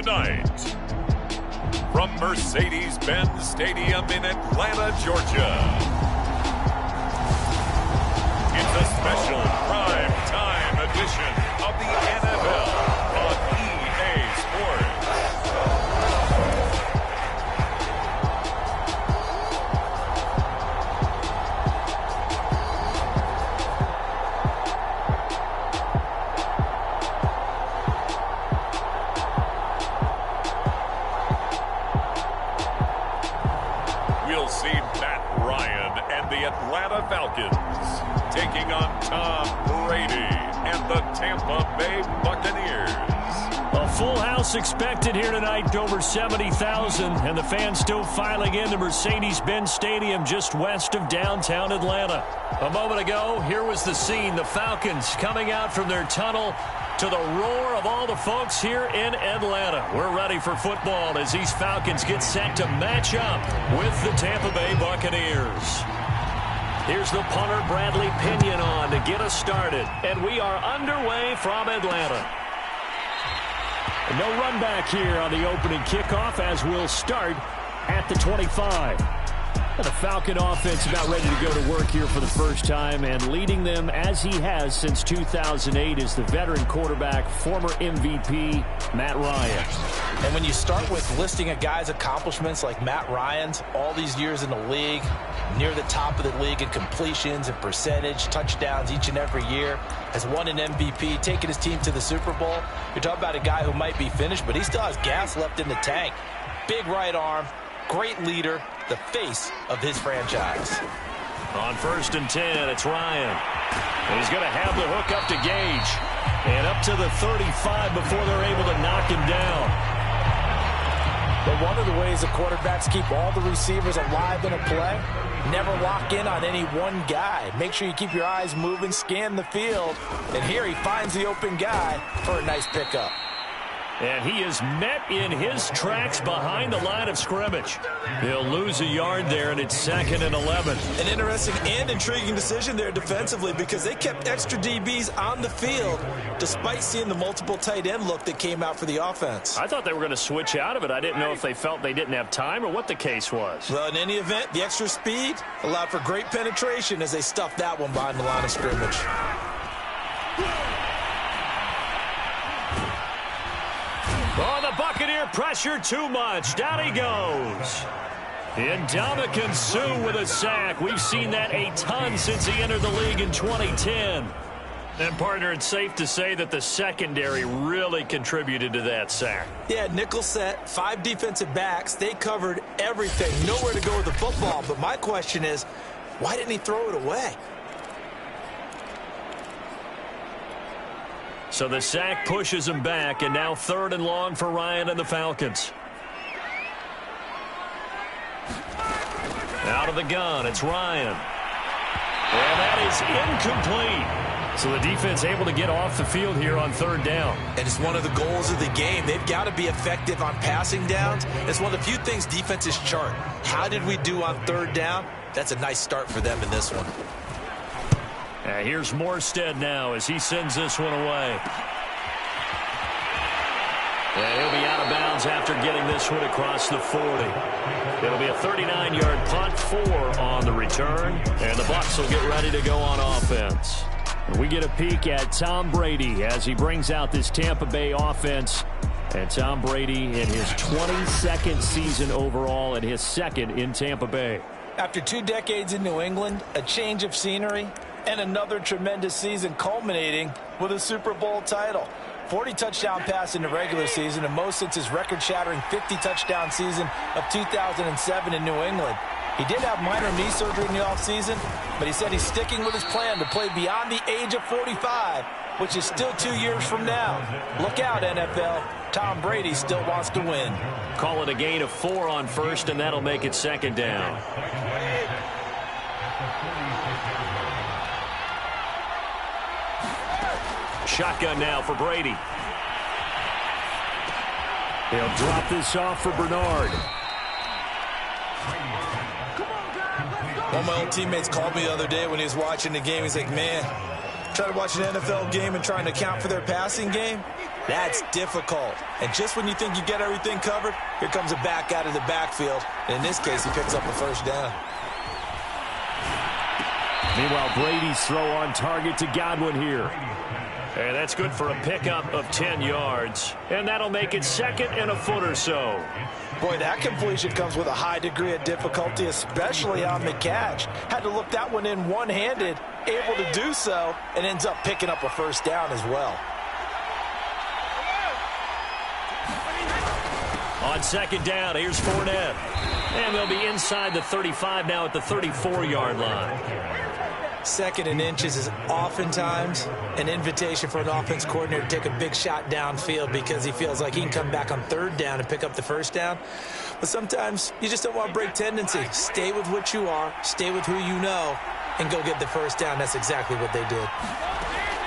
tonight. From Mercedes-Benz Stadium in Atlanta, Georgia, it's a special prime time edition of the NFL on EA Sports. We'll see Matt Ryan and the Atlanta Falcons taking on Tom Brady and the Tampa Bay Buccaneers. A full house expected here tonight, over 70,000, and the fans still filing into Mercedes-Benz Stadium just west of downtown Atlanta. A moment ago, here was the scene. The Falcons coming out from their tunnel to the roar of all the folks here in Atlanta. We're ready for football as these Falcons get set to match up with the Tampa Bay Buccaneers. Here's the punter, Bradley Pinion, on to get us started. And we are underway from Atlanta. No run back here on the opening kickoff as we'll start at the 25. And the Falcon offense about ready to go to work here for the first time, and leading them as he has since 2008 is the veteran quarterback, former MVP, Matt Ryan. And when you start with listing a guy's accomplishments like Matt Ryan's, all these years in the league, near the top of the league in completions and percentage, touchdowns each and every year, has won an MVP, taken his team to the Super Bowl. You're talking about a guy who might be finished, but he still has gas left in the tank. Big right arm, great leader, the face of his franchise. On 1st and 10, it's Ryan. And he's going to have the hook up to Gage. And up to the 35 before they're able to knock him down. But one of the ways the quarterbacks keep all the receivers alive in a play, never lock in on any one guy. Make sure you keep your eyes moving, scan the field. And here he finds the open guy for a nice pickup. And he is met in his tracks behind the line of scrimmage. He'll lose a yard there, and it's 2nd and 11. An interesting and intriguing decision there defensively, because they kept extra DBs on the field despite seeing the multiple tight end look that came out for the offense. I thought they were going to switch out of it. I didn't know if they felt they didn't have time or what the case was. Well, in any event, the extra speed allowed for great penetration as they stuffed that one behind the line of scrimmage. Oh, the Buccaneer pressure too much. Down he goes. Ndamukong Suh with a sack. We've seen that a ton since he entered the league in 2010. And, partner, it's safe to say that the secondary really contributed to that sack. Yeah, nickel set, 5 defensive backs. They covered everything. Nowhere to go with the football. But my question is, why didn't he throw it away? So the sack pushes him back, and now 3rd and long for Ryan and the Falcons. Out of the gun, it's Ryan. And that is incomplete. So the defense able to get off the field here on 3rd down. And it's one of the goals of the game. They've got to be effective on passing downs. It's one of the few things defenses chart. How did we do on 3rd down? That's a nice start for them in this one. Here's Morstead now as he sends this one away. And he'll be out of bounds after getting this one across the 40. It'll be a 39-yard punt, 4 on the return, and the Bucs will get ready to go on offense. And we get a peek at Tom Brady as he brings out this Tampa Bay offense. And Tom Brady in his 22nd season overall and his 2nd in Tampa Bay. After 2 decades in New England, a change of scenery, and another tremendous season culminating with a Super Bowl title. 40 touchdown pass in the regular season, and most since his record-shattering 50-touchdown season of 2007 in New England. He did have minor knee surgery in the offseason, but he said he's sticking with his plan to play beyond the age of 45, which is still 2 years from now. Look out, NFL. Tom Brady still wants to win. Call it a gain of 4 on 1st, and that'll make it 2nd down. Shotgun now for Brady. He'll drop this off for Bernard. One of my old teammates called me the other day when he was watching the game. He's like, man, Try to watch an NFL game and trying to account for their passing game? That's difficult. And just when you think you get everything covered, here comes a back out of the backfield. And in this case, he picks up a first down. Meanwhile, Brady's throw on target to Godwin here. And that's good for a pickup of 10 yards. And that'll make it second and a foot or so. Boy, that completion comes with a high degree of difficulty, especially on the catch. Had to look that one in one-handed, able to do so, and ends up picking up a first down as well. On second down, here's Fournette. And they'll be inside the 35 now at the 34-yard line. Second and inches is oftentimes an invitation for an offense coordinator to take a big shot downfield because he feels like he can come back on third down and pick up the first down. But sometimes you just don't want to break tendency. Stay with what you are, stay with who you know, and go get the first down. That's exactly what they did.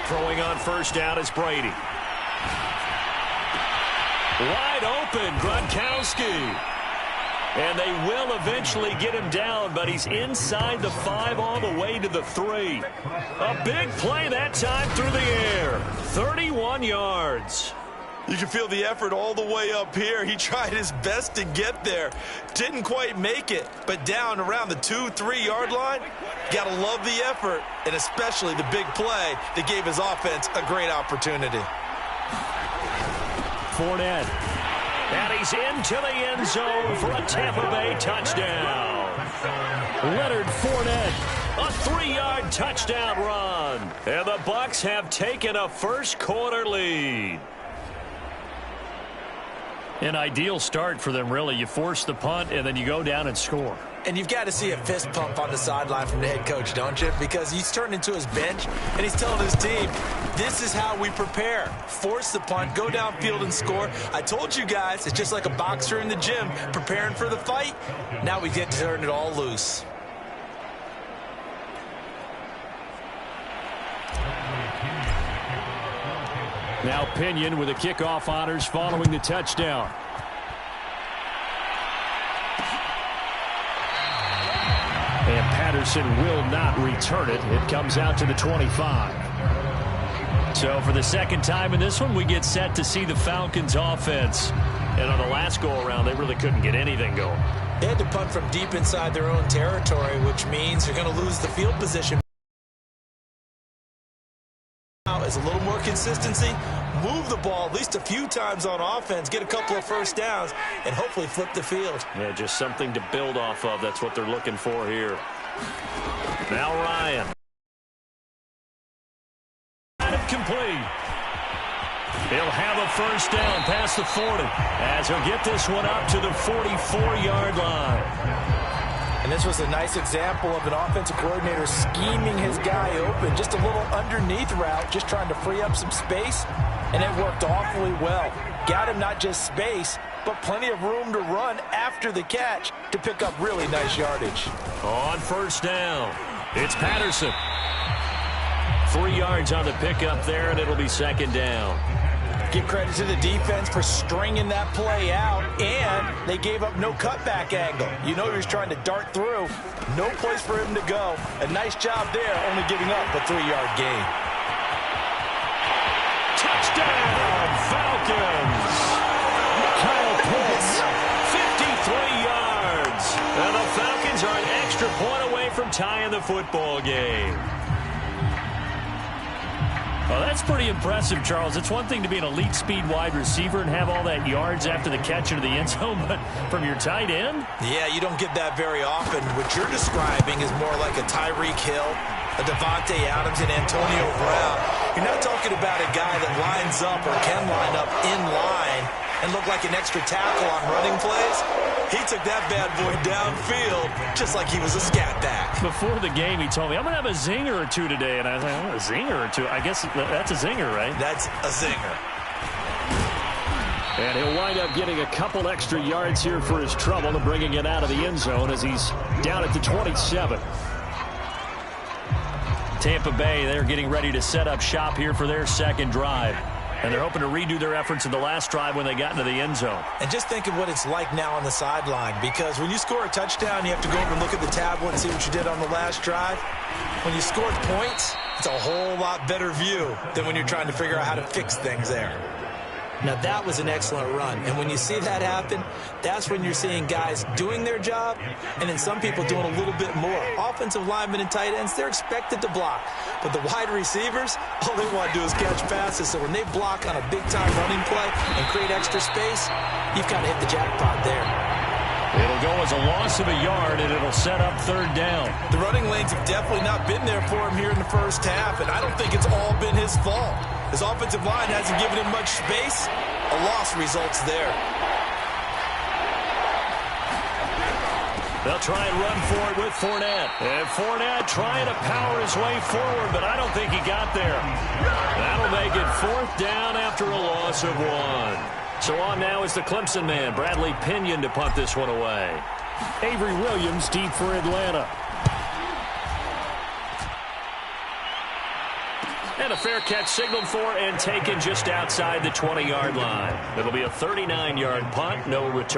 Throwing on first down is Brady. Wide open, Gronkowski. And they will eventually get him down, but he's inside the 5 all the way to the 3. A big play that time through the air. 31 yards. You can feel the effort all the way up here. He tried his best to get there. Didn't quite make it, but down around the 2-3 yard line, gotta love the effort, and especially the big play that gave his offense a great opportunity. Fournette. And he's into the end zone for a Tampa Bay touchdown. Leonard Fournette, a 3-yard touchdown run. And the Bucs have taken a first-quarter lead. An ideal start for them, really. You force the punt, and then you go down and score. And you've got to see a fist pump on the sideline from the head coach, don't you? Because he's turned into his bench, and he's telling his team, this is how we prepare. Force the punt, go downfield and score. I told you guys, it's just like a boxer in the gym preparing for the fight. Now we get to turn it all loose. Now Pinion with the kickoff honors following the touchdown. And Patterson will not return it. It comes out to the 25. So for the second time in this one, we get set to see the Falcons offense. And on the last go-around, they really couldn't get anything going. They had to punt from deep inside their own territory, which means they're going to lose the field position. Now is a little more consistency. Move the ball at least a few times on offense, get a couple of first downs, and hopefully flip the field. Yeah, just something to build off of. That's what they're looking for here. Now Ryan. Complete. He'll have a first down past the 40 as he'll get this one up to the 44-yard line. And this was a nice example of an offensive coordinator scheming his guy open. Just a little underneath route, just trying to free up some space, and it worked awfully well. Got him not just space, but plenty of room to run after the catch to pick up really nice yardage. On first down, it's Patterson. 3 yards on the pickup there, and it'll be second down. Give credit to the defense for stringing that play out, and they gave up no cutback angle. You know he was trying to dart through. No place for him to go. A nice job there, only giving up a 3-yard gain. Touchdown, Falcons! Kyle Pitts, 53 yards. And the Falcons are an extra point away from tying the football game. Well, that's pretty impressive, Charles. It's one thing to be an elite speed wide receiver and have all that yards after the catch into the end zone, but from your tight end? Yeah, you don't get that very often. What you're describing is more like a Tyreek Hill, a Devontae Adams, and Antonio Brown. You're not talking about a guy that lines up or can line up in line and look like an extra tackle on running plays. He took that bad boy downfield just like he was a scat back. Before the game, he told me, I'm going to have a zinger or two today. And I was like, oh, a zinger or two? I guess that's a zinger, right? That's a zinger. And he'll wind up getting a couple extra yards here for his trouble and bringing it out of the end zone as he's down at the 27. Tampa Bay, they're getting ready to set up shop here for their second drive. And they're hoping to redo their efforts in the last drive when they got into the end zone. And just think of what it's like now on the sideline, because when you score a touchdown, you have to go over and look at the tablet and see what you did on the last drive. When you scored points, it's a whole lot better view than when you're trying to figure out how to fix things there. Now, that was an excellent run. And when you see that happen, that's when you're seeing guys doing their job and then some people doing a little bit more. Offensive linemen and tight ends, they're expected to block. But the wide receivers, all they want to do is catch passes. So when they block on a big-time running play and create extra space, you've kind of hit the jackpot there. It'll go as a loss of a yard, and it'll set up third down. The running lanes have definitely not been there for him here in the first half, and I don't think it's all been his fault. His offensive line hasn't given him much space. A loss results there. They'll try and run for it with Fournette. And Fournette trying to power his way forward, but I don't think he got there. That'll make it fourth down after a loss of 1. So on now is the Clemson man, Bradley Pinion, to punt this one away. Avery Williams deep for Atlanta. And a fair catch signaled for and taken just outside the 20-yard line. It'll be a 39-yard punt, no return.